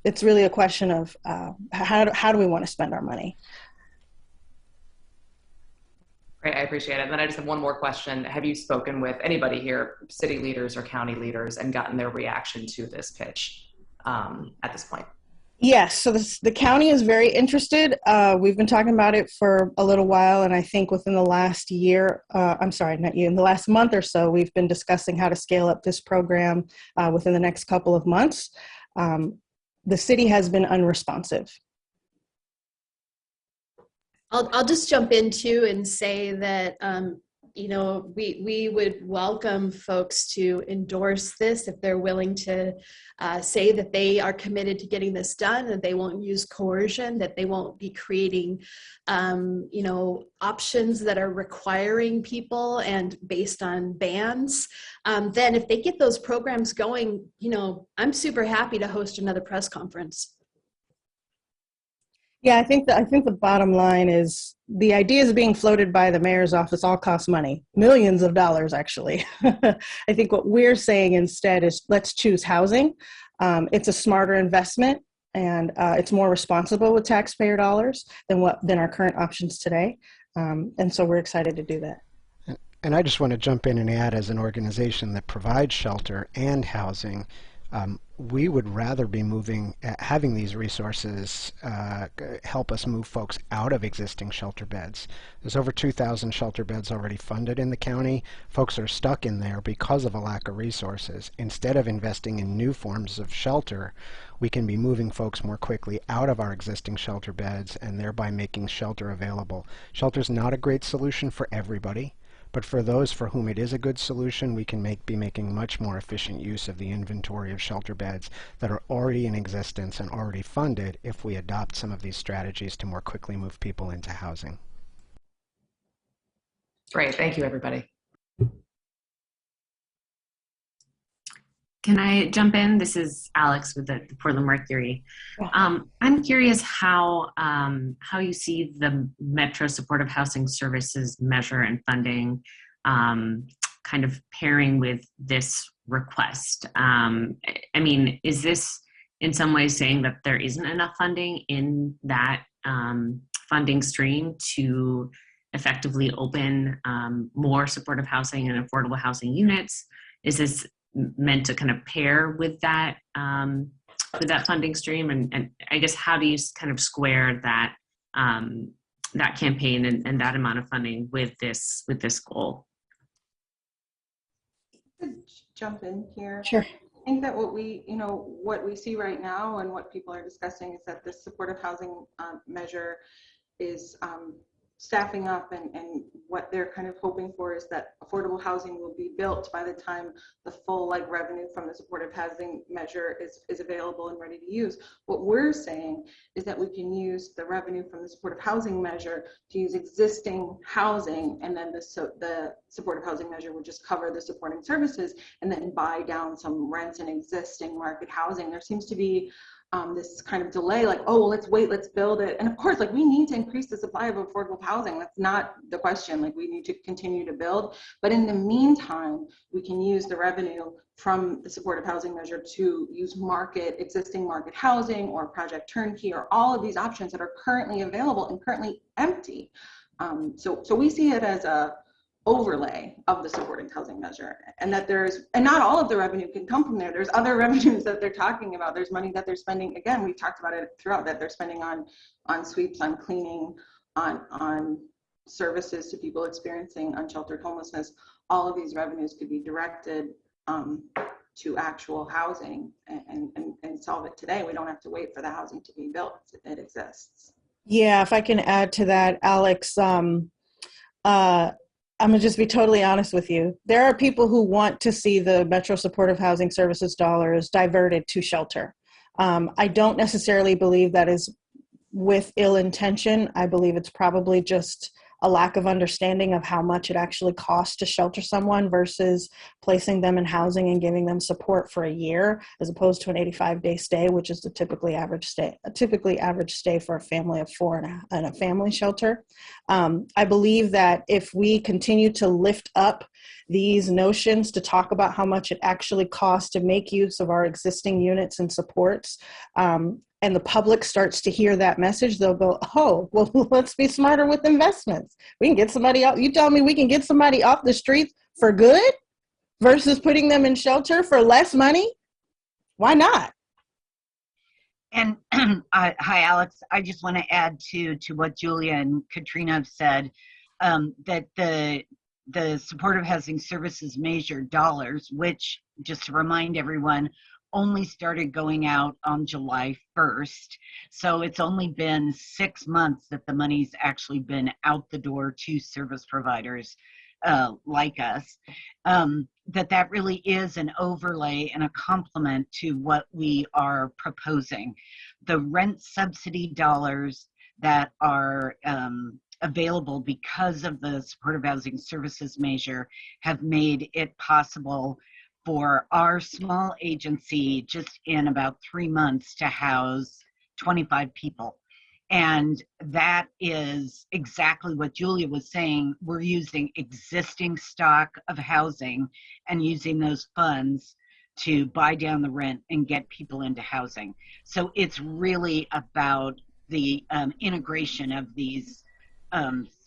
it's really a question of how do we want to spend our money? Great, I appreciate it. And then I just have one more question. Have you spoken with anybody here, city leaders or county leaders, and gotten their reaction to this pitch at this point? Yes, so the county is very interested. We've been talking about it for a little while, and I think within the last year, in the last month or so, we've been discussing how to scale up this program within the next couple of months. The city has been unresponsive. I'll just jump in too and say that we would welcome folks to endorse this if they're willing to say that they are committed to getting this done, that they won't use coercion, that they won't be creating options that are requiring people and based on bans. Then if they get those programs going, I'm super happy to host another press conference. Yeah, I think the bottom line is the ideas being floated by the mayor's office all cost money, millions of dollars, actually. I think what we're saying instead is let's choose housing. It's a smarter investment, and it's more responsible with taxpayer dollars than our current options today. And so we're excited to do that. And I just want to jump in and add, as an organization that provides shelter and housing, we would rather be having these resources help us move folks out of existing shelter beds. There's over 2,000 shelter beds already funded in the county. Folks are stuck in there because of a lack of resources. Instead of investing in new forms of shelter, we can be moving folks more quickly out of our existing shelter beds and thereby making shelter available. Shelter's not a great solution for everybody, but for those for whom it is a good solution, we can be making much more efficient use of the inventory of shelter beds that are already in existence and already funded if we adopt some of these strategies to more quickly move people into housing. Great, thank you, everybody. Can I jump in? This is Alex with the Portland Mercury. I'm curious how you see the Metro Supportive Housing Services measure and funding kind of pairing with this request. I mean, is this in some ways saying that there isn't enough funding in that funding stream to effectively open more supportive housing and affordable housing units? Is this meant to kind of pair with that funding stream, and I guess how do you kind of square that that campaign and that amount of funding with this goal? Jump in here. Sure. I think that what we see right now and what people are discussing is that this supportive housing measure is staffing up, and what they're kind of hoping for is that affordable housing will be built by the time the full revenue from the supportive housing measure is available and ready to use. What we're saying is that we can use the revenue from the supportive housing measure to use existing housing, and then the supportive housing measure would just cover the supporting services and then buy down some rents in existing market housing. There seems to be this kind of delay, like, oh, well, let's wait, let's build it. And of course, like, we need to increase the supply of affordable housing. That's not the question. Like, we need to continue to build. But in the meantime, we can use the revenue from the supportive housing measure to use existing market housing or project turnkey, or all of these options that are currently available and currently empty. So we see it as a overlay of the supporting housing measure, and that not all of the revenue can come from there. There's other revenues that they're talking about. There's money that they're spending. Again, we've talked about it throughout, that they're spending on sweeps, on cleaning, on services to people experiencing unsheltered homelessness. All of these revenues could be directed to actual housing and solve it today. We don't have to wait for the housing to be built. It exists. Yeah, if I can add to that, Alex, I'm gonna just be totally honest with you. There are people who want to see the Metro Supportive Housing Services dollars diverted to shelter. I don't necessarily believe that is with ill intention. I believe it's probably just a lack of understanding of how much it actually costs to shelter someone versus placing them in housing and giving them support for a year, as opposed to an 85-day stay, which is the typically average stay for a family of four in a family shelter. I believe that if we continue to lift up these notions to talk about how much it actually costs to make use of our existing units and supports, and the public starts to hear that message, they'll go, oh, well, let's be smarter with investments. We can get somebody out. You tell me we can get somebody off the streets for good versus putting them in shelter for less money? Why not? And hi, Alex. I just want to add to what Julia and Katrina have said, that the supportive housing services measure dollars, which, just to remind everyone, only started going out on July 1st. So it's only been 6 months that the money's actually been out the door to service providers like us. That really is an overlay and a complement to what we are proposing. The rent subsidy dollars that are available because of the supportive housing services measure have made it possible for our small agency just in about 3 months to house 25 people. And that is exactly what Julia was saying. We're using existing stock of housing and using those funds to buy down the rent and get people into housing. So it's really about the integration of these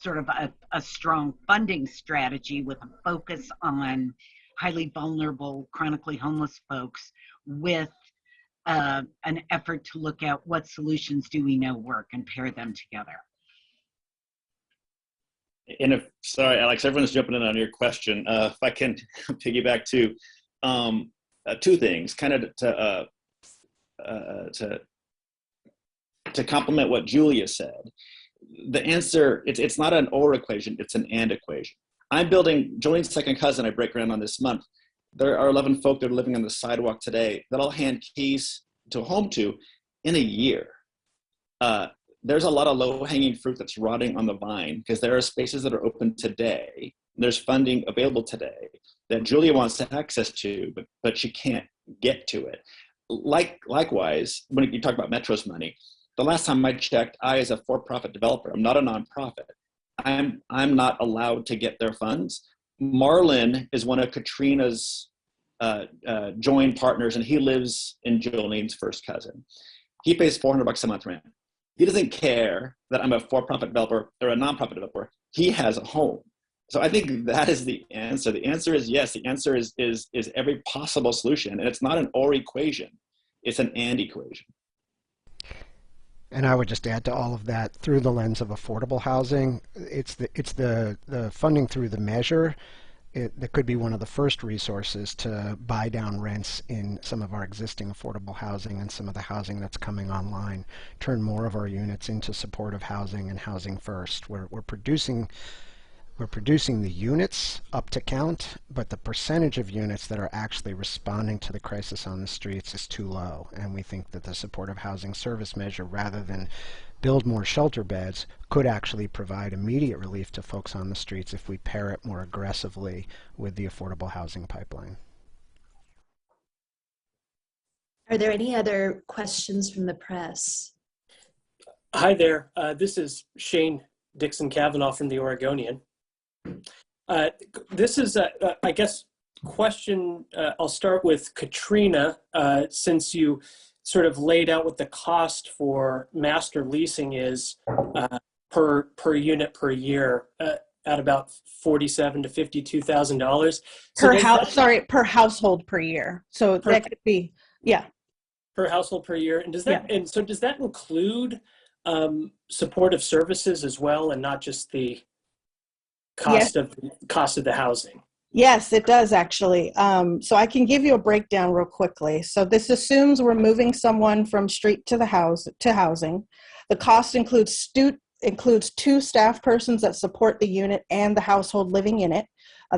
sort of a strong funding strategy with a focus on highly vulnerable, chronically homeless folks, with an effort to look at what solutions do we know work and pair them together. And sorry, Alex, everyone's jumping in on your question. If I can piggyback to two things, kind of to complement what Julia said. The answer, it's not an or equation, it's an and equation. I'm building, Jolene's second cousin, I break ground on this month. There are 11 folk that are living on the sidewalk today that I'll hand keys to a home to in a year. There's a lot of low-hanging fruit that's rotting on the vine because there are spaces that are open today. There's funding available today that Julia wants access to, but she can't get to it. Likewise, when you talk about Metro's money, the last time I checked, I, as a for-profit developer, I'm not a nonprofit. I'm not allowed to get their funds. Marlon is one of Katrina's joint partners, and he lives in Jolene's first cousin. He pays $400 a month rent. He doesn't care that I'm a for-profit developer or a nonprofit developer. He has a home. So I think that is the answer. The answer is yes. The answer is every possible solution, and it's not an or equation. It's an and equation. And I would just add to all of that, through the lens of affordable housing, it's the funding through the measure that could be one of the first resources to buy down rents in some of our existing affordable housing and some of the housing that's coming online, turn more of our units into supportive housing and housing first. We're producing the units up to count, but the percentage of units that are actually responding to the crisis on the streets is too low. And we think that the supportive housing service measure, rather than build more shelter beds, could actually provide immediate relief to folks on the streets if we pair it more aggressively with the affordable housing pipeline. Are there any other questions from the press? Hi there. This is Shane Dixon Cavanaugh from the Oregonian. This is, I guess, question. I'll start with Katrina, since you sort of laid out what the cost for master leasing is per unit per year at about $47,000 to $52,000 per house. Sorry, per household per year. So that could be, yeah, per household per year. And does that and so does that include supportive services as well, and not just the cost of the housing? Yes, it does actually. So I can give you a breakdown real quickly. So this assumes we're moving someone from street to the housing. The cost includes two staff persons that support the unit and the household living in it.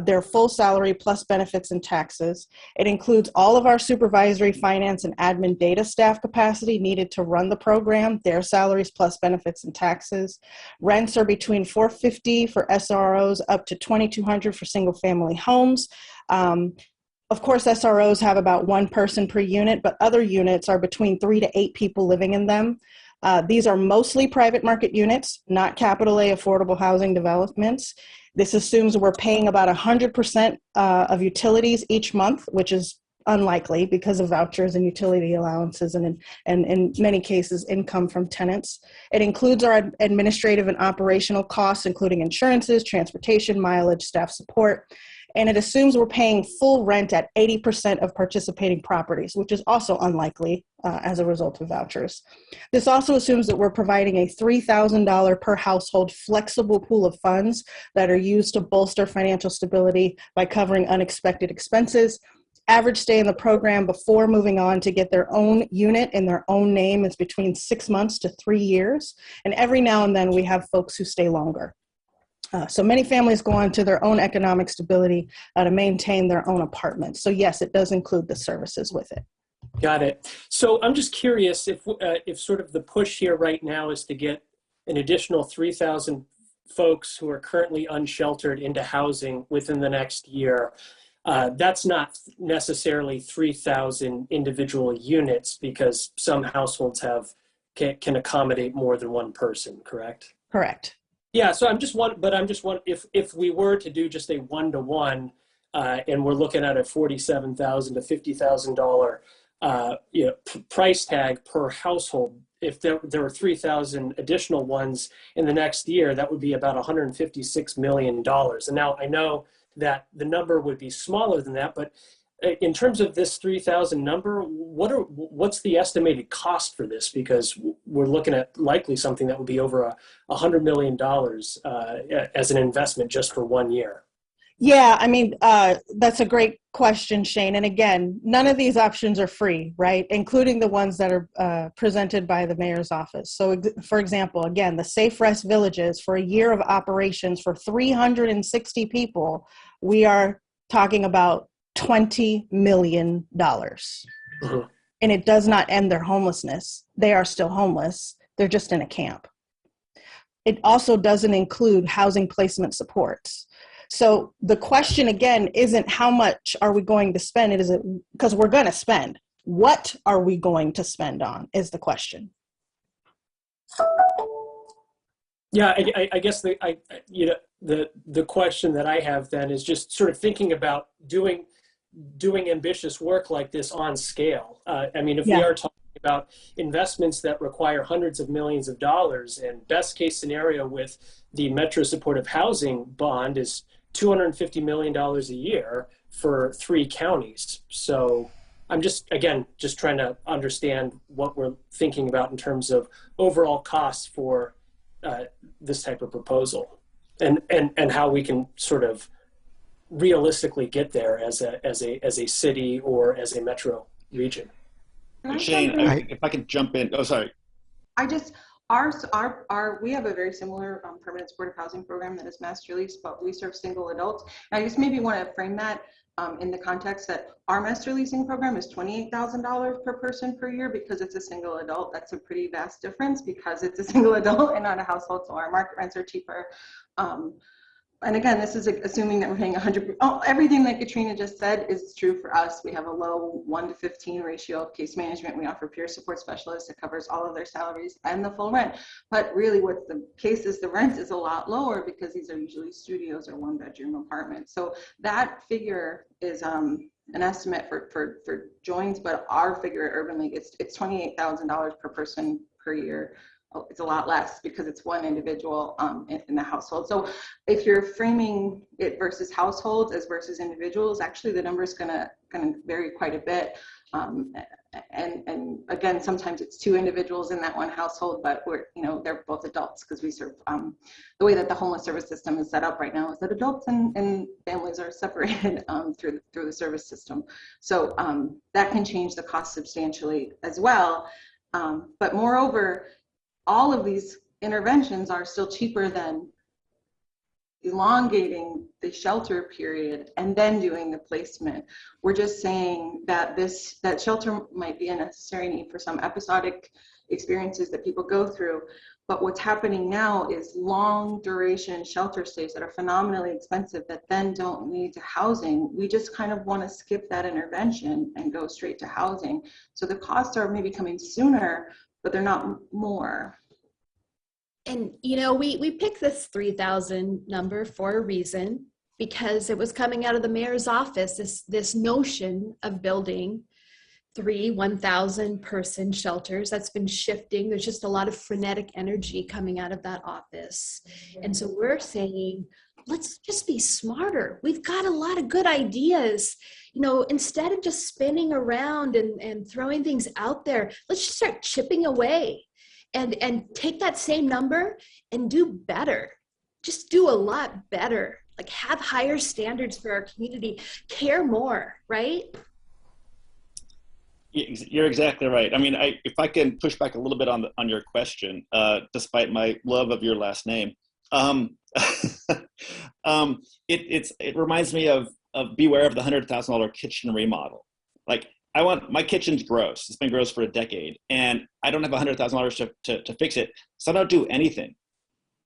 Their full salary plus benefits and taxes. It includes all of our supervisory, finance, and admin data staff capacity needed to run the program, their salaries plus benefits and taxes. Rents are between $450 for SROs up to $2,200 for single family homes. Of course, SROs have about one person per unit, but other units are between 3 to 8 people living in them. These are mostly private market units, not Capital A affordable housing developments. This assumes we're paying about 100% of utilities each month, which is unlikely because of vouchers and utility allowances and in many cases, income from tenants. It includes our administrative and operational costs, including insurances, transportation, mileage, staff support. And it assumes we're paying full rent at 80% of participating properties, which is also unlikely as a result of vouchers. This also assumes that we're providing a $3,000 per household flexible pool of funds that are used to bolster financial stability by covering unexpected expenses. Average stay in the program before moving on to get their own unit in their own name is between 6 months to 3 years. And every now and then we have folks who stay longer. So many families go on to their own economic stability to maintain their own apartment. So yes, it does include the services with it. Got it. So I'm just curious if sort of the push here right now is to get an additional 3,000 folks who are currently unsheltered into housing within the next year. That's not necessarily 3,000 individual units because some households can accommodate more than one person, correct? Correct. Yeah, so I'm just wondering if we were to do just a one-to-one, and we're looking at a $47,000 to $50,000 price tag per household. If there were 3,000 additional ones in the next year, that would be about $156 million. And now I know that the number would be smaller than that, but in terms of this 3,000 number, what's the estimated cost for this? Because we're looking at likely something that would be over $100 million as an investment just for 1 year. Yeah, I mean, that's a great question, Shane. And again, none of these options are free, right? Including the ones that are presented by the mayor's office. So for example, again, the Safe Rest Villages, for a year of operations for 360 people, we are talking about $20 million. Mm-hmm. And it does not end their homelessness. They are still homeless. They're just in a camp. It also doesn't include housing placement supports. So the question again isn't how much are we going to spend, it is because we're going to spend. What are we going to spend on is the question. Yeah, I guess the question that I have then is just sort of thinking about doing ambitious work like this on scale. I mean, if we are talking about investments that require hundreds of millions of dollars, and best case scenario with the Metro Supportive Housing Bond is $250 million a year for 3 counties. So I'm just trying to understand what we're thinking about in terms of overall costs for this type of proposal, and how we can sort of realistically get there as a city or as a metro region. Shane, if I can jump in. Oh, sorry. We have a very similar permanent supportive housing program that is master lease, but we serve single adults. And I just maybe want to frame that in the context that our master leasing program is $28,000 per person per year because it's a single adult. That's a pretty vast difference because it's a single adult and not a household, so our market rents are cheaper. and again, this is assuming that we're paying 100%. Oh, everything that Katrina just said is true for us. We have a low 1 to 15 ratio of case management. We offer peer support specialists that covers all of their salaries and the full rent. But really what's the case is the rent is a lot lower because these are usually studios or 1-bedroom apartments. So that figure is an estimate for joints, but our figure at Urban League, it's $28,000 per person per year. Oh, it's a lot less because it's one individual in the household. So if you're framing it versus households as versus individuals, actually the number is gonna vary quite a bit. And again, sometimes it's 2 individuals in that one household, but they're both adults because we serve, the way that the homeless service system is set up right now is that adults and families are separated through the service system. So that can change the cost substantially as well. But moreover, all of these interventions are still cheaper than elongating the shelter period and then doing the placement. We're just saying that that shelter might be a necessary need for some episodic experiences that people go through. But what's happening now is long duration shelter stays that are phenomenally expensive that then don't lead to housing. We just kind of want to skip that intervention and go straight to housing. So the costs are maybe coming sooner, but they're not more. And, we picked this 3,000 number for a reason, because it was coming out of the mayor's office, this notion of building 3 1,000 person shelters. That's been shifting. There's just a lot of frenetic energy coming out of that office. And so we're saying, let's just be smarter. We've got a lot of good ideas. Instead of just spinning around and throwing things out there, let's just start chipping away and take that same number and do better. Just do a lot better. Like, have higher standards for our community, care more, right? You're exactly right. I mean, if I can push back a little bit on your question, despite my love of your last name, it reminds me of beware of the $100,000 kitchen remodel. Like, my kitchen's gross. It's been gross for a decade, and I don't have $100,000 to fix it, so I don't do anything.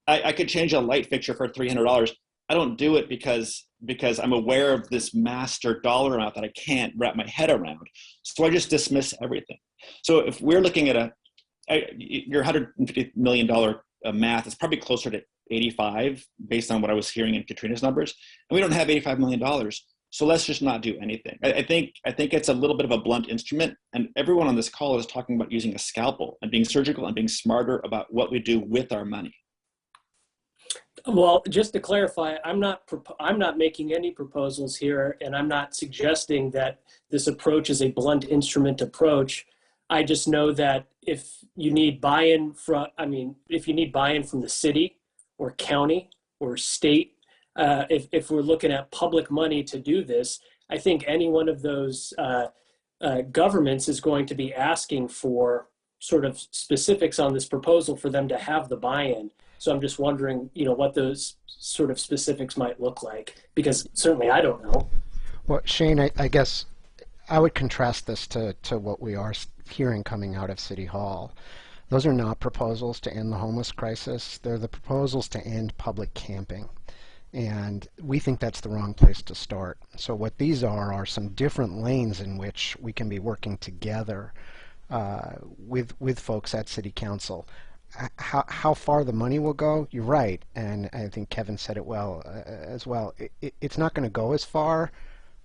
I could change a light fixture for $300. I don't do it because I'm aware of this master dollar amount that I can't wrap my head around. So I just dismiss everything. So if we're looking at your $150 million math, it's probably closer to 85 based on what I was hearing in Katrina's numbers. And we don't have $85 million. So let's just not do anything. I think it's a little bit of a blunt instrument, and everyone on this call is talking about using a scalpel and being surgical and being smarter about what we do with our money. Well, just to clarify, I'm not making any proposals here, and I'm not suggesting that this approach is a blunt instrument approach. I just know that if you need buy-in from the city or county or state, if we're looking at public money to do this, I think any one of those governments is going to be asking for sort of specifics on this proposal for them to have the buy-in. So I'm just wondering, what those sort of specifics might look like, because certainly I don't know. Well, Shane, I guess I would contrast this to what we are hearing coming out of City Hall. Those are not proposals to end the homeless crisis. They're the proposals to end public camping. And we think that's the wrong place to start. So what these are some different lanes in which we can be working together with folks at City Council. How far the money will go, you're right, and I think Kevin said it well as well. It's not going to go as far.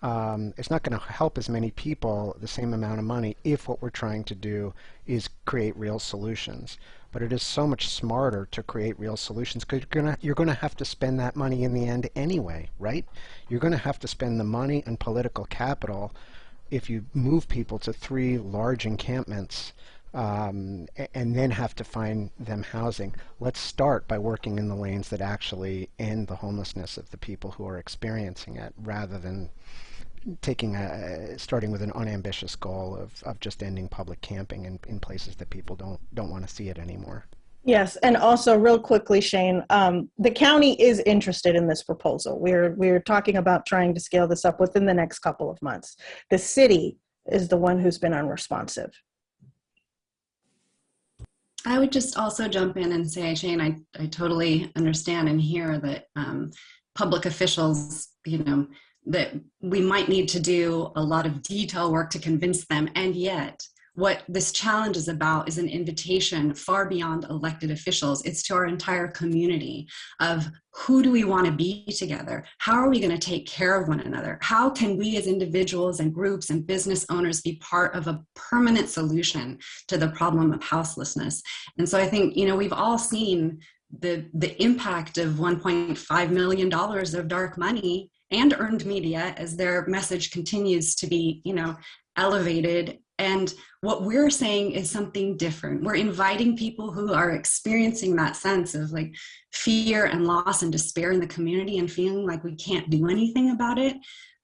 It's not going to help as many people the same amount of money if what we're trying to do is create real solutions. But it is so much smarter to create real solutions, because you're going to have to spend that money in the end anyway, right? You're going to have to spend the money and political capital if you move people to 3 large encampments and then have to find them housing. Let's start by working in the lanes that actually end the homelessness of the people who are experiencing it, rather than starting with an unambitious goal of just ending public camping in places that people don't want to see it anymore. Yes, and also real quickly, Shane, the county is interested in this proposal. We're talking about trying to scale this up within the next couple of months. The city is the one who's been unresponsive. I would just also jump in and say, Shane, I totally understand and hear that public officials, that we might need to do a lot of detail work to convince them. And yet, what this challenge is about is an invitation far beyond elected officials. It's to our entire community of who do we want to be together? How are we going to take care of one another? How can we as individuals and groups and business owners be part of a permanent solution to the problem of houselessness? And so I think, we've all seen the impact of $1.5 million of dark money and earned media as their message continues to be, elevated. And what we're saying is something different. We're inviting people who are experiencing that sense of like fear and loss and despair in the community and feeling like we can't do anything about it.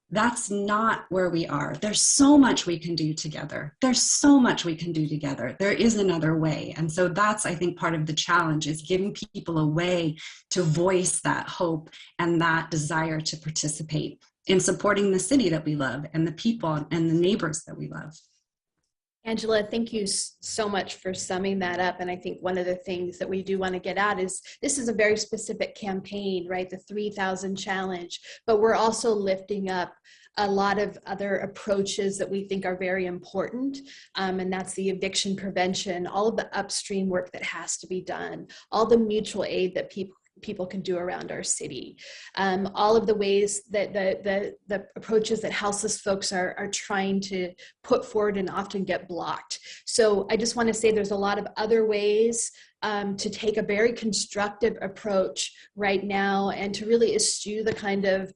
That's not where we are. There's so much we can do together. There's so much we can do together. There is another way. And so that's, I think, part of the challenge is giving people a way to voice that hope and that desire to participate in supporting the city that we love and the people and the neighbors that we love. Angela, thank you so much for summing that up. And I think one of the things that we do want to get at is this is a very specific campaign, right? The 3,000 challenge, but we're also lifting up a lot of other approaches that we think are very important. And that's the eviction prevention, all of the upstream work that has to be done, all the mutual aid that people can do around our city. All of the ways that the approaches that houseless folks are trying to put forward and often get blocked. So I just want to say there's a lot of other ways to take a very constructive approach right now and to really eschew the kind of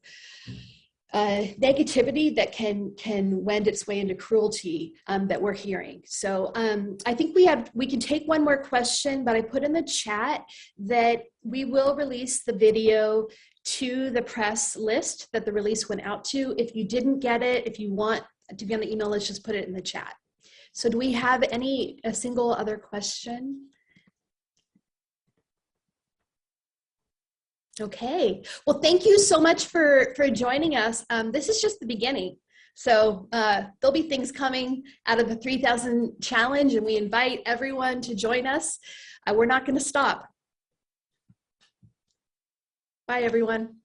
negativity that can wend its way into cruelty that we're hearing. So I think we can take one more question, but I put in the chat that we will release the video to the press list that the release went out to. If you didn't get it, if you want to be on the email, let's just put it in the chat. So do we have a single other question? Okay, well, thank you so much for joining us. This is just the beginning. So there'll be things coming out of the 3,000 challenge, and we invite everyone to join us. We're not going to stop. Bye, everyone.